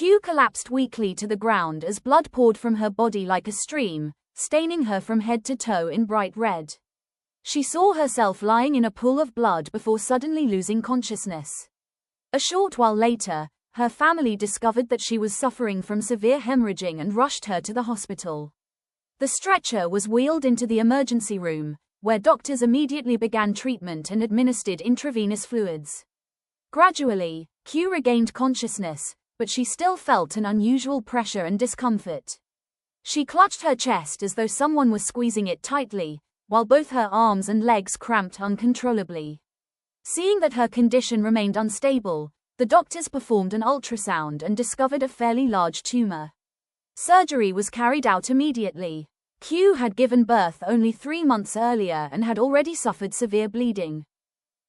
Q collapsed weakly to the ground as blood poured from her body like a stream, staining her from head to toe in bright red. She saw herself lying in a pool of blood before suddenly losing consciousness. A short while later, her family discovered that she was suffering from severe hemorrhaging and rushed her to the hospital. The stretcher was wheeled into the emergency room, where doctors immediately began treatment and administered intravenous fluids. Gradually, Q regained consciousness, but she still felt an unusual pressure and discomfort. She clutched her chest as though someone was squeezing it tightly, while both her arms and legs cramped uncontrollably. Seeing that her condition remained unstable, the doctors performed an ultrasound and discovered a fairly large tumor. Surgery was carried out immediately. Q had given birth only 3 months earlier and had already suffered severe bleeding.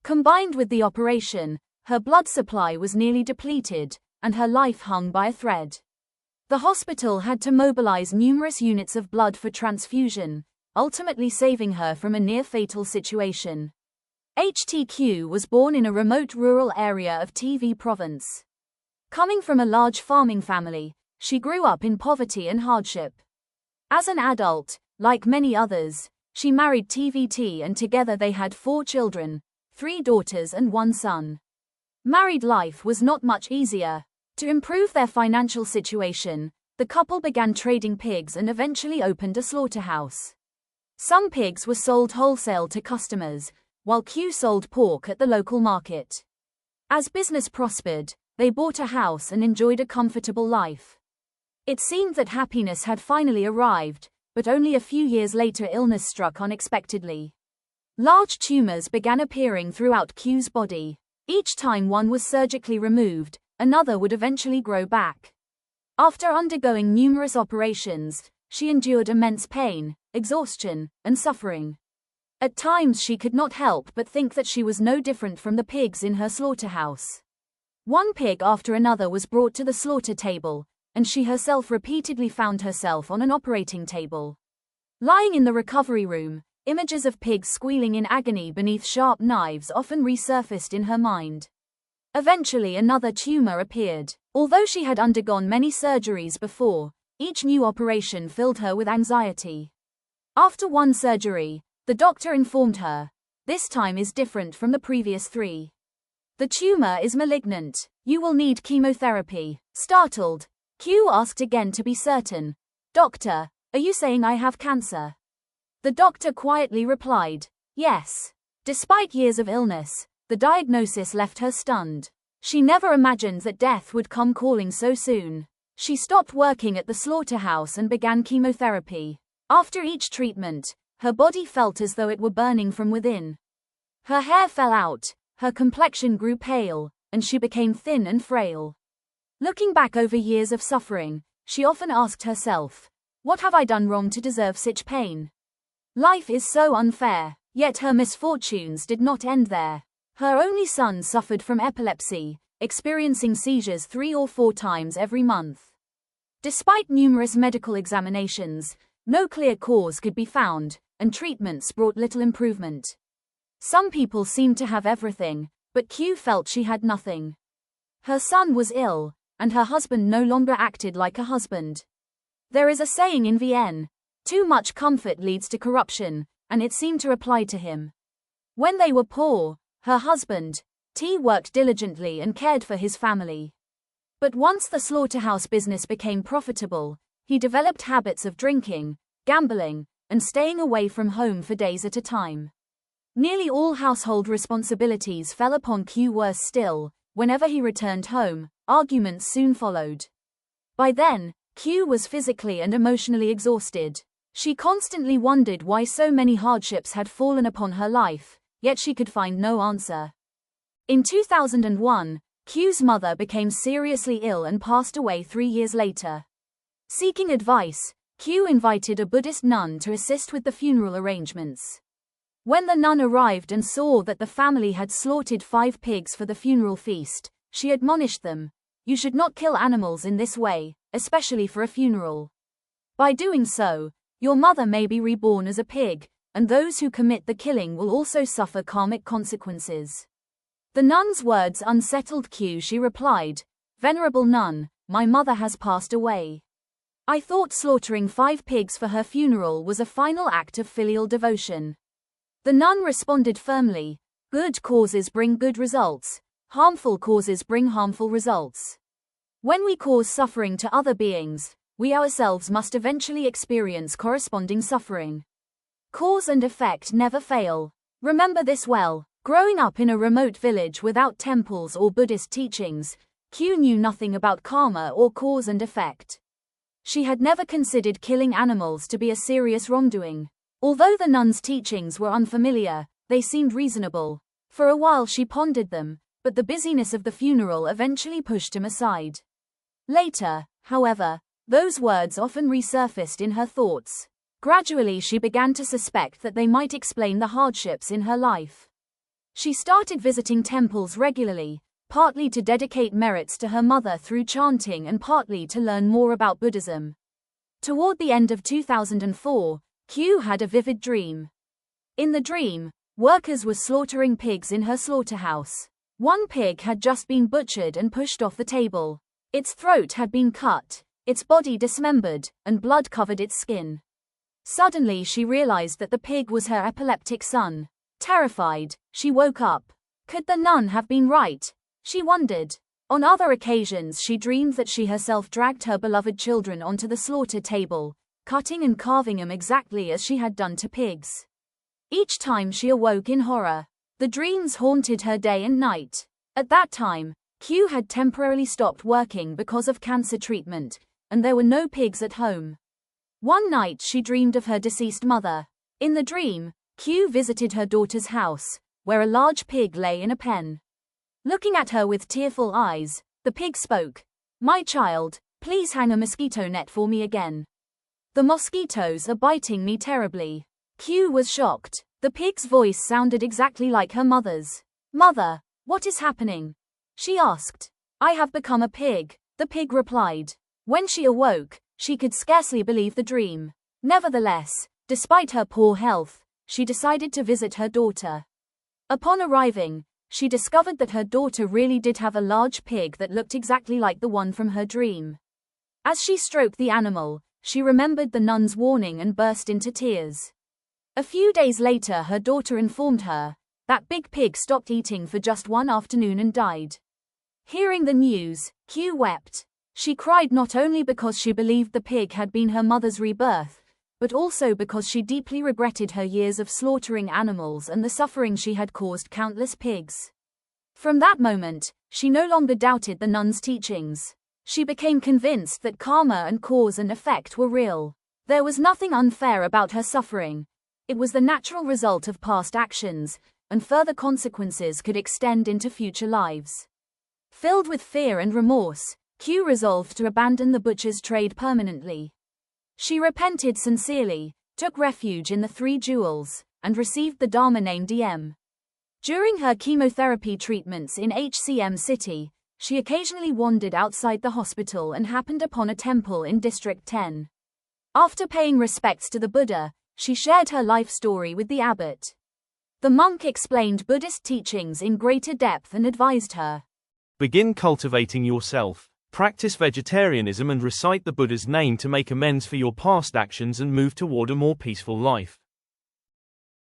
Combined with the operation, her blood supply was nearly depleted, and her life hung by a thread. The hospital had to mobilize numerous units of blood for transfusion, ultimately saving her from a near-fatal situation. HTQ was born in a remote rural area of TV province. Coming from a large farming family, she grew up in poverty and hardship. As an adult, like many others, she married TVT and together they had 4 children, 3 daughters and 1 son. Married life was not much easier. To improve their financial situation, the couple began trading pigs and eventually opened a slaughterhouse. Some pigs were sold wholesale to customers, while Q sold pork at the local market. As business prospered, they bought a house and enjoyed a comfortable life. It seemed that happiness had finally arrived, but only a few years later illness struck unexpectedly. Large tumors began appearing throughout Q's body. Each time one was surgically removed, another would eventually grow back. After undergoing numerous operations, she endured immense pain, exhaustion, and suffering. At times she could not help but think that she was no different from the pigs in her slaughterhouse. One pig after another was brought to the slaughter table, and she herself repeatedly found herself on an operating table. Lying in the recovery room, images of pigs squealing in agony beneath sharp knives often resurfaced in her mind. Eventually another tumor appeared. Although she had undergone many surgeries before, each new operation filled her with anxiety. After one surgery, the doctor informed her, "This time is different from the previous 3. The tumor is malignant. You will need chemotherapy." Startled, Q asked again to be certain, "Doctor, are you saying I have cancer?" The doctor quietly replied, "Yes." Despite years of illness, the diagnosis left her stunned. She never imagined that death would come calling so soon. She stopped working at the slaughterhouse and began chemotherapy. After each treatment, her body felt as though it were burning from within. Her hair fell out, her complexion grew pale, and she became thin and frail. Looking back over years of suffering, she often asked herself, "What have I done wrong to deserve such pain?" Life is so unfair, yet her misfortunes did not end there. Her only son suffered from epilepsy, experiencing seizures 3 or 4 times every month. Despite numerous medical examinations, no clear cause could be found, and treatments brought little improvement. Some people seemed to have everything, but Q felt she had nothing. Her son was ill, and her husband no longer acted like a husband. There is a saying in Vienna, "Too much comfort leads to corruption," and it seemed to apply to him. When they were poor, her husband, T, worked diligently and cared for his family. But once the slaughterhouse business became profitable, he developed habits of drinking, gambling, and staying away from home for days at a time. Nearly all household responsibilities fell upon Q. Worse still, whenever he returned home, arguments soon followed. By then, Q was physically and emotionally exhausted. She constantly wondered why so many hardships had fallen upon her life, yet she could find no answer. In 2001, Q's mother became seriously ill and passed away 3 years later. Seeking advice, Q invited a Buddhist nun to assist with the funeral arrangements. When the nun arrived and saw that the family had slaughtered 5 pigs for the funeral feast, she admonished them, "You should not kill animals in this way, especially for a funeral. By doing so, your mother may be reborn as a pig, and those who commit the killing will also suffer karmic consequences." The nun's words unsettled Q. She replied, "Venerable nun, my mother has passed away. I thought slaughtering 5 pigs for her funeral was a final act of filial devotion. The nun responded firmly, good causes bring good results, harmful causes bring harmful results. When we cause suffering to other beings, we ourselves must eventually experience corresponding suffering. Cause and effect never fail. Remember this well. Growing up in a remote village without temples or Buddhist teachings, Q knew nothing about karma or cause and effect. She had never considered killing animals to be a serious wrongdoing. Although the nun's teachings were unfamiliar, they seemed reasonable. For a while she pondered them, but the busyness of the funeral eventually pushed him aside. Later, however, those words often resurfaced in her thoughts. Gradually she began to suspect that they might explain the hardships in her life. She started visiting temples regularly, partly to dedicate merits to her mother through chanting and partly to learn more about Buddhism. Toward the end of 2004, Q had a vivid dream. In the dream, workers were slaughtering pigs in her slaughterhouse. One pig had just been butchered and pushed off the table. Its throat had been cut, its body dismembered, and blood covered its skin. Suddenly she realized that the pig was her epileptic son. Terrified, she woke up. Could the nun have been right? She wondered. On other occasions she dreamed that she herself dragged her beloved children onto the slaughter table, cutting and carving them exactly as she had done to pigs. Each time she awoke in horror. The dreams haunted her day and night. At that time, Q had temporarily stopped working because of cancer treatment, and there were no pigs at home. One night she dreamed of her deceased mother. In the dream, Q visited her daughter's house, where a large pig lay in a pen. Looking at her with tearful eyes, the pig spoke. "My child, please hang a mosquito net for me again. The mosquitoes are biting me terribly." Q was shocked. The pig's voice sounded exactly like her mother's. "Mother, what is happening?" she asked. "I have become a pig," the pig replied. When she awoke, she could scarcely believe the dream. Nevertheless, despite her poor health, she decided to visit her daughter. Upon arriving, she discovered that her daughter really did have a large pig that looked exactly like the one from her dream. As she stroked the animal, she remembered the nun's warning and burst into tears. A few days later her daughter informed her that big pig stopped eating for just one afternoon and died. Hearing the news, Q wept. She cried not only because she believed the pig had been her mother's rebirth, but also because she deeply regretted her years of slaughtering animals and the suffering she had caused countless pigs. From that moment, she no longer doubted the nun's teachings. She became convinced that karma and cause and effect were real. There was nothing unfair about her suffering. It was the natural result of past actions, and further consequences could extend into future lives. Filled with fear and remorse, Q resolved to abandon the butcher's trade permanently. She repented sincerely, took refuge in the 3 Jewels, and received the Dharma name DM. During her chemotherapy treatments in HCM City, she occasionally wandered outside the hospital and happened upon a temple in District 10. After paying respects to the Buddha, she shared her life story with the abbot. The monk explained Buddhist teachings in greater depth and advised her. Begin cultivating yourself. Practice vegetarianism and recite the Buddha's name to make amends for your past actions and move toward a more peaceful life.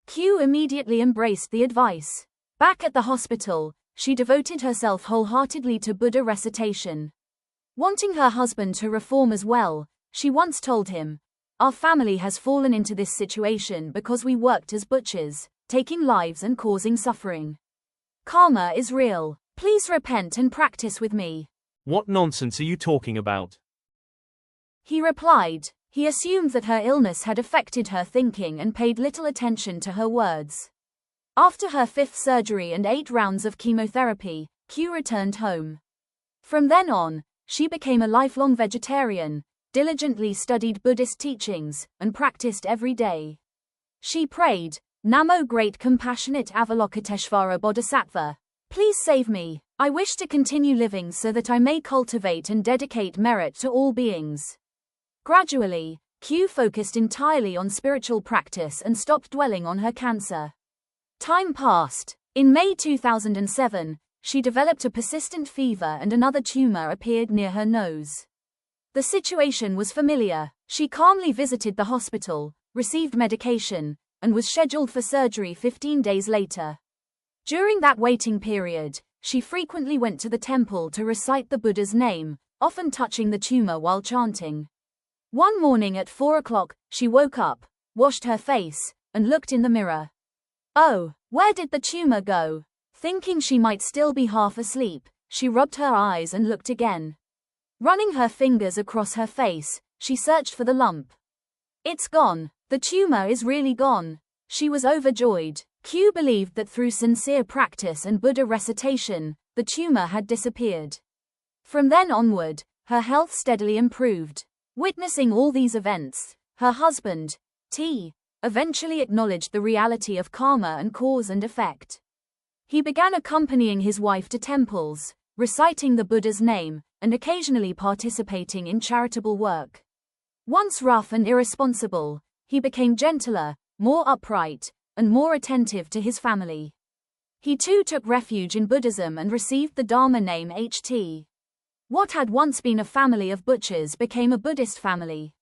Q immediately embraced the advice. Back at the hospital, she devoted herself wholeheartedly to Buddha recitation. Wanting her husband to reform as well, she once told him, "Our family has fallen into this situation because we worked as butchers, taking lives and causing suffering. Karma is real. Please repent and practice with me." What nonsense are you talking about? He replied. He assumed that her illness had affected her thinking and paid little attention to her words. After her 5th surgery and 8 rounds of chemotherapy, Q returned home. From then on, she became a lifelong vegetarian, diligently studied Buddhist teachings, and practiced every day. She prayed, "Namo, great compassionate Avalokiteshvara Bodhisattva. Please save me. I wish to continue living so that I may cultivate and dedicate merit to all beings." Gradually, Q focused entirely on spiritual practice and stopped dwelling on her cancer. Time passed. In May 2007, she developed a persistent fever and another tumor appeared near her nose. The situation was familiar. She calmly visited the hospital, received medication, and was scheduled for surgery 15 days later. During that waiting period, she frequently went to the temple to recite the Buddha's name, often touching the tumor while chanting. One morning at 4 o'clock, she woke up, washed her face, and looked in the mirror. Oh, where did the tumor go? Thinking she might still be half asleep, she rubbed her eyes and looked again. Running her fingers across her face, she searched for the lump. It's gone. The tumor is really gone. She was overjoyed. Q believed that through sincere practice and Buddha recitation, the tumor had disappeared. From then onward, her health steadily improved. Witnessing all these events, her husband, T, eventually acknowledged the reality of karma and cause and effect. He began accompanying his wife to temples, reciting the Buddha's name, and occasionally participating in charitable work. Once rough and irresponsible, he became gentler, more upright, and more attentive to his family. He too took refuge in Buddhism and received the Dharma name Ht. What had once been a family of butchers became a Buddhist family.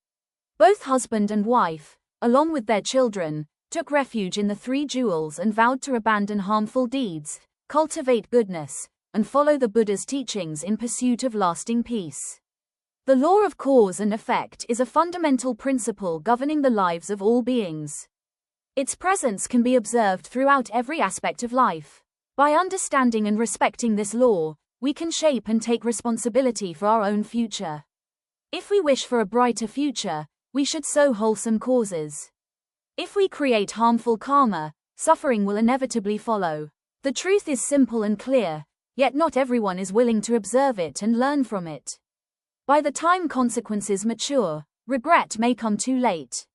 Both husband and wife, along with their children, took refuge in the Three Jewels and vowed to abandon harmful deeds, cultivate goodness, and follow the Buddha's teachings in pursuit of lasting peace. The law of cause and effect is a fundamental principle governing the lives of all beings. Its presence can be observed throughout every aspect of life. By understanding and respecting this law, we can shape and take responsibility for our own future. If we wish for a brighter future, we should sow wholesome causes. If we create harmful karma, suffering will inevitably follow. The truth is simple and clear, yet not everyone is willing to observe it and learn from it. By the time consequences mature, regret may come too late.